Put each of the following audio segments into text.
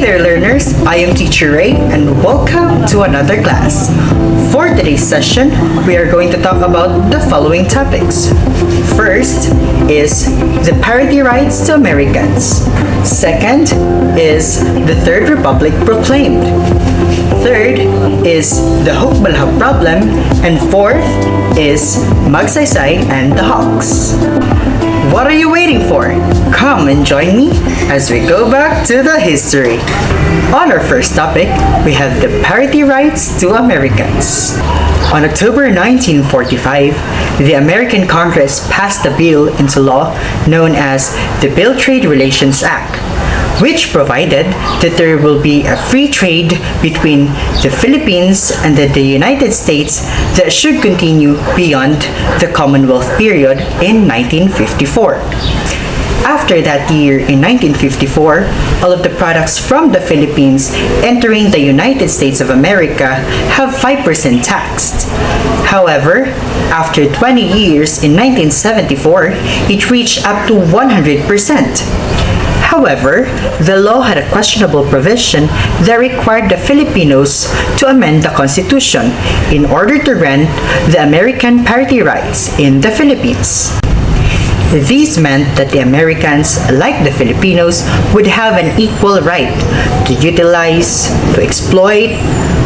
there, learners. I am Teacher Ray, and welcome to another class. For today's session, we are going to talk about the following topics. First is the parity rights to Americans. Second is the Third Republic proclaimed. Third is the Hukbalahap Problem. And fourth is Magsaysay and the Huks. What are you waiting for? Come and join me as we go back to the history. On our first topic, we have the parity rights to Americans. On October 1945, the American Congress passed a bill into law known as the Bill Trade Relations Act, which provided that there will be a free trade between the Philippines and the United States that should continue beyond the Commonwealth period in 1954. After that year, in 1954, all of the products from the Philippines entering the United States of America have 5% taxed. However, after 20 years, in 1974, it reached up to 100%. However, the law had a questionable provision that required the Filipinos to amend the Constitution in order to grant the American parity rights in the Philippines. These meant that the Americans, like the Filipinos, would have an equal right to utilize, to exploit,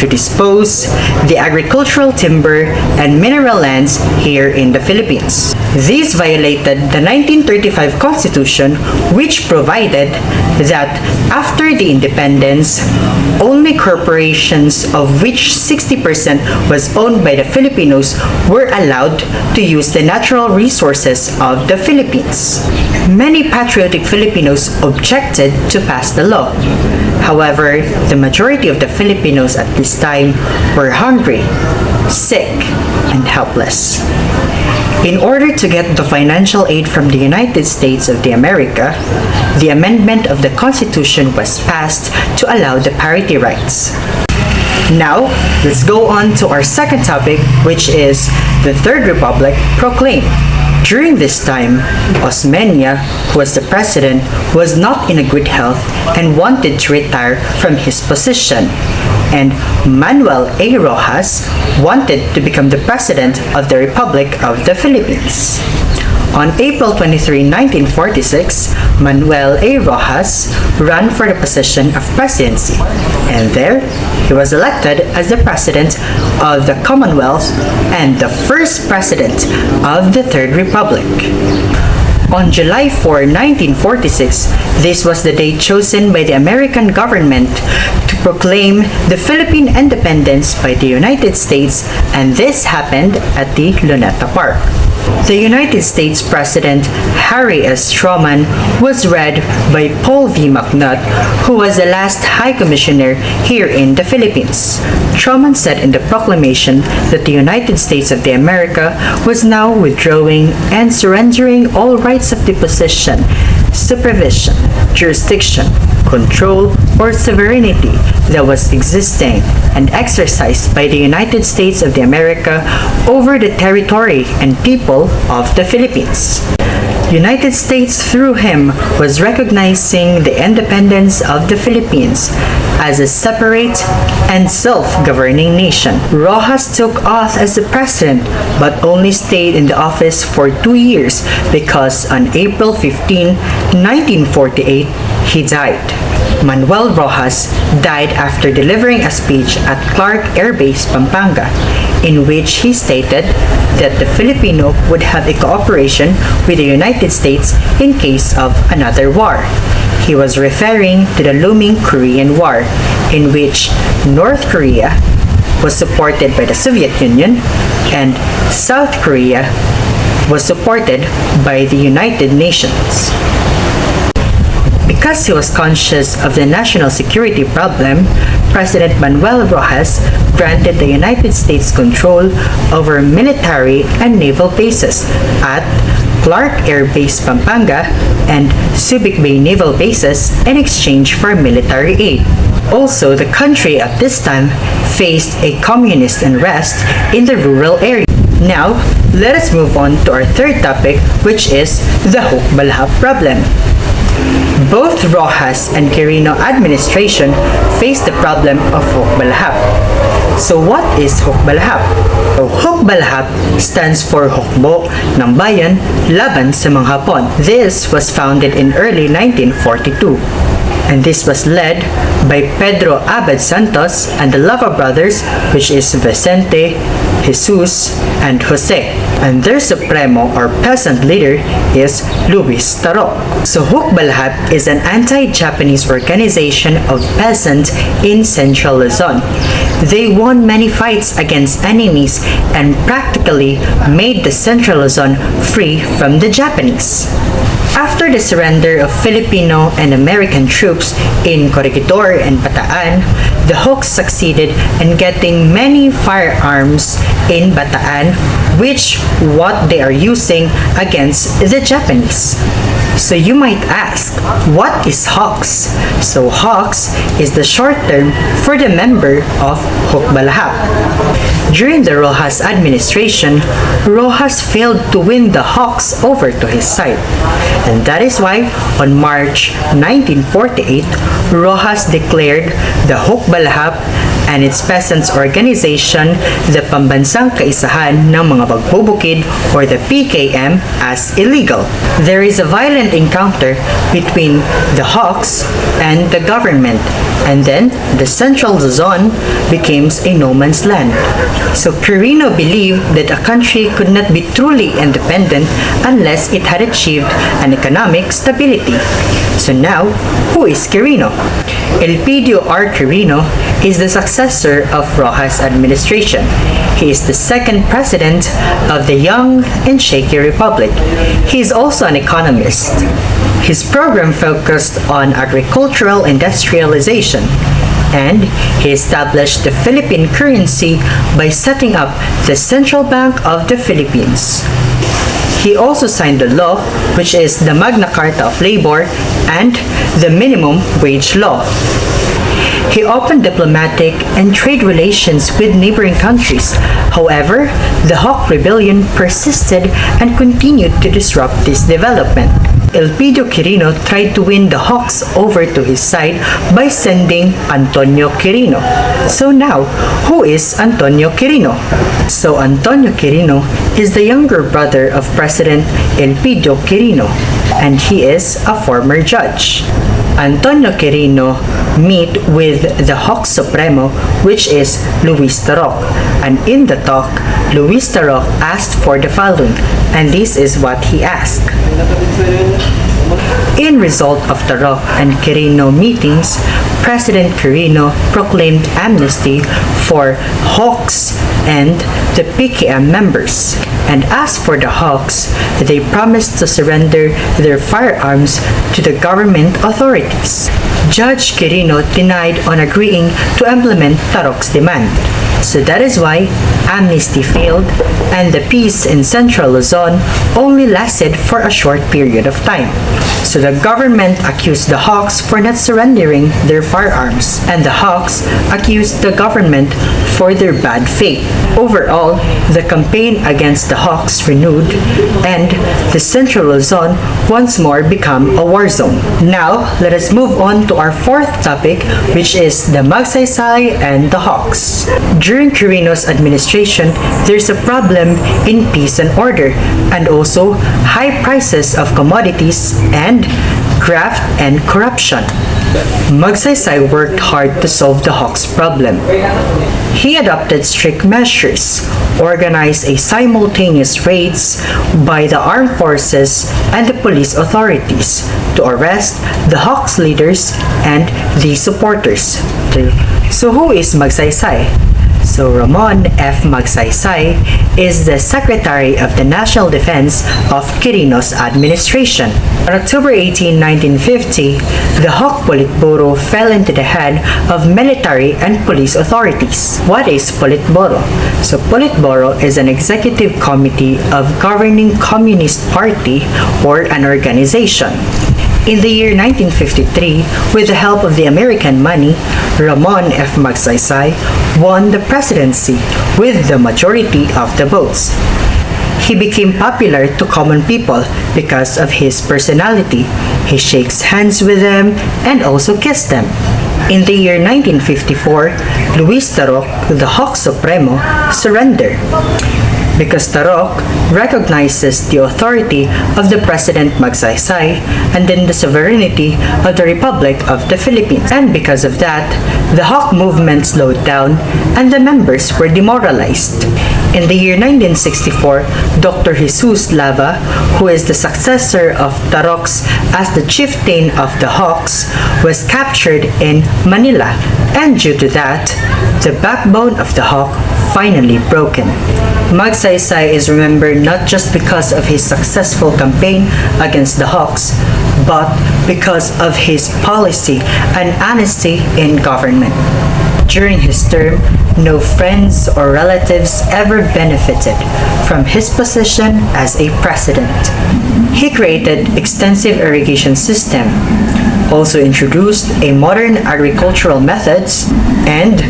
to dispose the agricultural timber and mineral lands here in the Philippines. These violated the 1935 Constitution, which provided that after the independence, only corporations of which 60% was owned by the Filipinos were allowed to use the natural resources of the Philippines. Many patriotic Filipinos objected to pass the law. However, the majority of the Filipinos at this time were hungry, sick, and helpless. In order to get the financial aid from the United States of America, the amendment of the Constitution was passed to allow the parity rights. Now, let's go on to our second topic, which is the Third Republic proclaimed. During this time, Osmeña, who was the president, was not in a good health and wanted to retire from his position. And Manuel A. Roxas wanted to become the president of the Republic of the Philippines. On April 23, 1946, Manuel A. Roxas ran for the position of presidency, and there he was elected as the president of the Commonwealth and the first president of the Third Republic. On July 4, 1946, this was the day chosen by the American government to proclaim the Philippine independence by the United States, and this happened at the Luneta Park. The United States President Harry S. Truman was read by Paul V. McNutt, who was the last High Commissioner here in the Philippines. Truman said in the proclamation that the United States of America was now withdrawing and surrendering all rights of deposition, supervision, jurisdiction, control, or sovereignty that was existing and exercised by the United States of America over the territory and people of the Philippines. United States through him was recognizing the independence of the Philippines as a separate and self-governing nation. Roxas took oath as the president but only stayed in the office for 2 years because on April 15, 1948, he died. Manuel Roxas died after delivering a speech at Clark Air Base, Pampanga, in which he stated that the Filipino would have a cooperation with the United States in case of another war. He was referring to the looming Korean War, in which North Korea was supported by the Soviet Union and South Korea was supported by the United Nations. Because he was conscious of the national security problem, President Manuel Roxas granted the United States control over military and naval bases at Clark Air Base Pampanga and Subic Bay naval bases in exchange for military aid. Also, the country at this time faced a communist unrest in the rural area. Now, let us move on to our third topic, which is the Hukbalahap Problem. Both Rojas and Quirino administration faced the problem of Hukbalahap. So what is Hukbalahap? So, Hukbalahap stands for Hukbo ng Bayan Laban sa mga Hapon. This was founded in early 1942. And this was led by Pedro Abad Santos and the Lava brothers, which is Vicente, Jesus, and Jose. And their supremo or peasant leader is Luis Tarok. So Hukbalahap is an anti-Japanese organization of peasants in Central Luzon. They won many fights against enemies and practically made the Central Luzon free from the Japanese. After the surrender of Filipino and American troops in Corregidor and Bataan, the Huks succeeded in getting many firearms in Bataan, which what they are using against the Japanese. So you might ask, what is Huks? So Huks is the short term for the member of Hukbalahap. During the Rojas administration, Rojas failed to win the Huks over to his side. And that is why on March 1948, Rojas declared the Hukbalahap and its peasants organization, the Pambansang Kaisahan ng mga Magbubukid or the PKM, as illegal. There is a violent encounter between the Huks and the government, and then the Central Luzon becomes a no man's land. So Quirino believed that a country could not be truly independent unless it had achieved an economic stability. So now, who is Quirino? Elpidio R. Quirino is the successor of Rojas' administration. He is the second president of the young and shaky republic. He is also an economist. His program focused on agricultural industrialization, and he established the Philippine currency by setting up the Central Bank of the Philippines. He also signed the law, which is the Magna Carta of Labor and the Minimum Wage Law. He opened diplomatic and trade relations with neighboring countries. However, the Huk rebellion persisted and continued to disrupt this development. Elpidio Quirino tried to win the Huks over to his side by sending Antonio Quirino. So now, who is Antonio Quirino? So Antonio Quirino is the younger brother of President Elpidio Quirino, and he is a former judge. Antonio Quirino meet with the Huk Supremo, which is Luis Tarok, and in the talk, Luis Tarok asked for the following, and this is what he asked. In result of Tarok and Quirino meetings, President Quirino proclaimed amnesty for Huks and the PKM members. And as for the Huks, they promised to surrender their firearms to the government authorities. Judge Quirino denied on agreeing to implement Tarok's demand. So that is why amnesty failed and the peace in Central Luzon only lasted for a short period of time. So the government accused the Huks for not surrendering their firearms, and the Huks accused the government for their bad faith. Overall, the campaign against the Huks renewed, and the Central Luzon once more became a war zone. Now, let us move on to our fourth topic, which is the Magsaysay and the Huks. During Quirino's administration, there's a problem in peace and order, and also high prices of commodities and graft and corruption. Magsaysay worked hard to solve the Huks problem. He adopted strict measures, organized a simultaneous raids by the armed forces and the police authorities to arrest the Huks leaders and the supporters. So who is Magsaysay? So Ramon F. Magsaysay is the Secretary of the National Defense of Quirino's administration. On October 18, 1950, the Huk Politburo fell into the hand of military and police authorities. What is Politburo? So Politburo is an executive committee of governing Communist Party or an organization. In the year 1953, with the help of the American money, Ramon F. Magsaysay won the presidency with the majority of the votes. He became popular to common people because of his personality. He shakes hands with them and also kissed them. In the year 1954, Luis Tarok, the Hawk Supremo, surrendered. Because Tarok recognizes the authority of the President Magsaysay and then the sovereignty of the Republic of the Philippines. And because of that, the Hawk movement slowed down and the members were demoralized. In the year 1964, Dr. Jesus Lava, who is the successor of Tarok's as the chieftain of the Huks, was captured in Manila, and due to that, the backbone of the Hawk finally broken. Magsaysay is remembered not just because of his successful campaign against the Huks, but because of his policy and honesty in government. During his term, no friends or relatives ever benefited from his position as a president. He created extensive irrigation system, also introduced a modern agricultural methods, and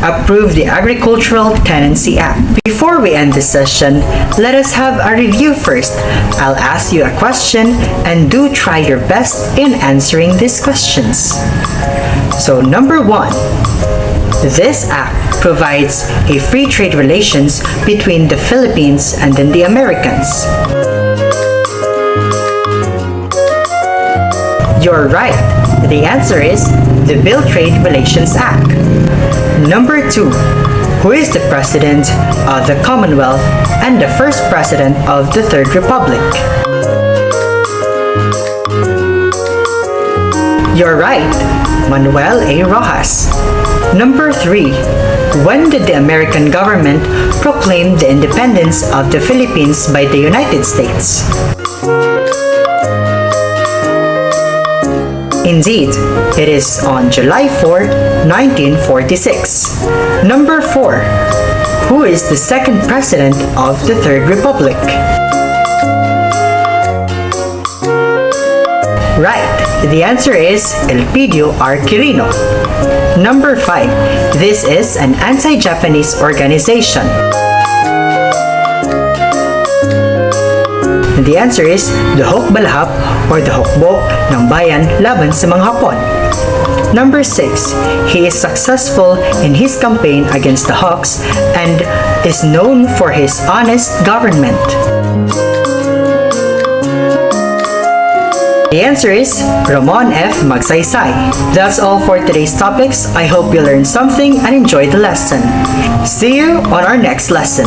approved the Agricultural Tenancy Act. Before we end this session, let us have a review first. I'll ask you a question and do try your best in answering these questions. So number 1, this act provides a free trade relations between the Philippines and then the Americans. You're right. The answer is the Bill Trade Relations Act. Number 2. Who is the President of the Commonwealth and the first President of the Third Republic? You're right, Manuel A. Rojas. Number 3. When did the American government proclaim the independence of the Philippines by the United States? Indeed, it is on July 4, 1946. Number 4. Who is the second president of the Third Republic? Right, the answer is Elpidio R. Quirino. Number 5. This is an anti-Japanese organization. The answer is the Hukbalahap or the Hukbo ng Bayan laban sa mga Hapon. Number 6. He is successful in his campaign against the Huks and is known for his honest government. The answer is Ramon F. Magsaysay. That's all for today's topics. I hope you learned something and enjoyed the lesson. See you on our next lesson.